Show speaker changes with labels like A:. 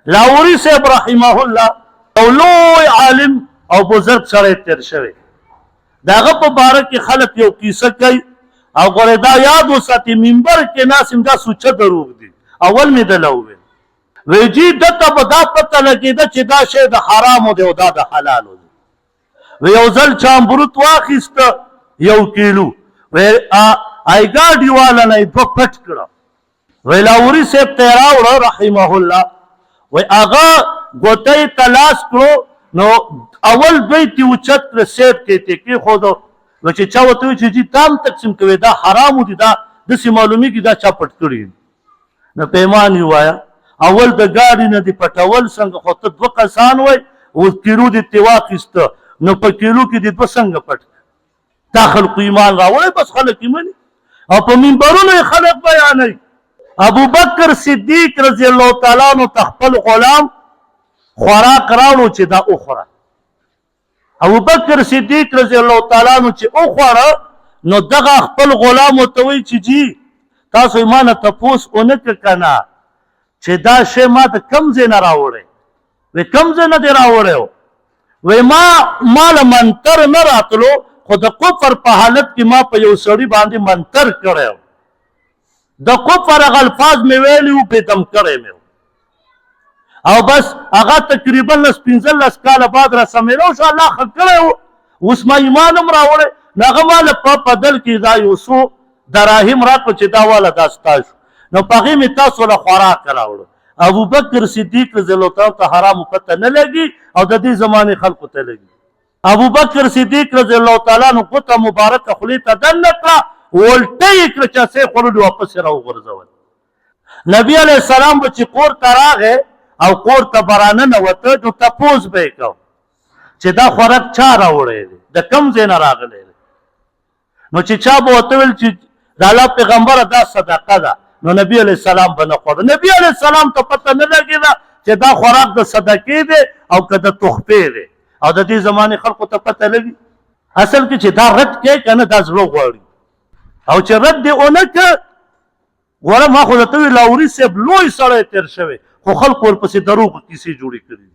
A: لاهوري صاحب رحمه الله یو لوی عالم او بزرګ سړی تېر شوی د هغه په باره کې خلک یو کیسه کوي او ګورې دا یاد وساتي منبر کې ناست یم دا سوچه دروغ دي اول مې دله وویل وی جي دته به دا پته لګېده چې دا شی د حرامو دی او دا د حلالو دی وی یو ځل چا امبروت واخیسته 1 کیلو وی ایګاډي والا نه یې 2 پټ کړه وی لاهوري صاحب ته یې راوړه رحمه الله وی هغه ګوتې ته لاس کړو نو اول دوی ته اوچت کړه سیب کې ته کېښودو نو چې چا ورته وایي چې جي تام تقسیم کوي دا حرامو دي دا داسې معلومیږي دا چا پټ کړي نو پیمان یې ووایه اول د ګاډي نه دې پټول څنګه خو ته 2 کسان وای اوس کیلو دې ترې واخیسته نو په کیلو کې دې 2 څنګه پټ دا خلکو ایمان راوړی بس خلک یې مني او په منبرونو یې خلک بیانوي ابوبکر صدیق رضی الله تعالی عنه ته خپل غلام خوراک راوړو چې دا وخوره ابوبکر صدیق رضی الله تعالی عنه چې وخوړه نو دغه خپل غلام ورته وایي چې جي تاسو یې ما نه تپوس ونه کړ که نه چې دا شی ما ته کوم ځای نه راوړی وی کوم ځای نه دې راوړی وی ما له منتر نه راتلو خو د کفر په حالت کې ما په یو سړي باندې منتر کړی د کفر هغه الفاظ مې ویلي وو بېدم کړی مې او بس هغه تقریبا 15 کاله بعد را سمیلو شو الله ښه کړی و اوس ما ایمان هم راوړی نو هغه ما له په بدل کې دا یو څو دراهم راکړو چې دا واله دا ستا شو نو په هغې مې تاسو له خوراک راوړو ابوبکر صدیق رضی الله تعالی ته حرامو پته نه لګي او د دې زمانې خلکو ته لګي ابوبکر صدیق رضی الله تعالی عنه ګوته مبارکه خولې ته دننه کړه ولټه یې کړه چې هسې یې خوړلي واپس یې راوغورځول نبي علیه السلام به چې کور ته راغی او کور ته به راننوته نو تپوس به یې کو چې دا خوراک چا راوړی دی د کوم ځای نه راغلی دی نو چې چا به ورته ویل چې د الله پیغمبره دا صدقه ده نو نبی علیه السلام به نه خوړه نبی علیه السلام ته پته نه لګېده چې دا خوراک د صدقې دی او که د تحفې دی او د دې زمانې خلکو ته پته لګي اصل کې چې دا رد کوې که نه دا زړه غواړي او چې رد دې ونه که ګوره ما خو درته وویل لاهوري صاحب لوی سړی تېر شوی خو خلکو ورپسې دروغ کیسې جوړې کړي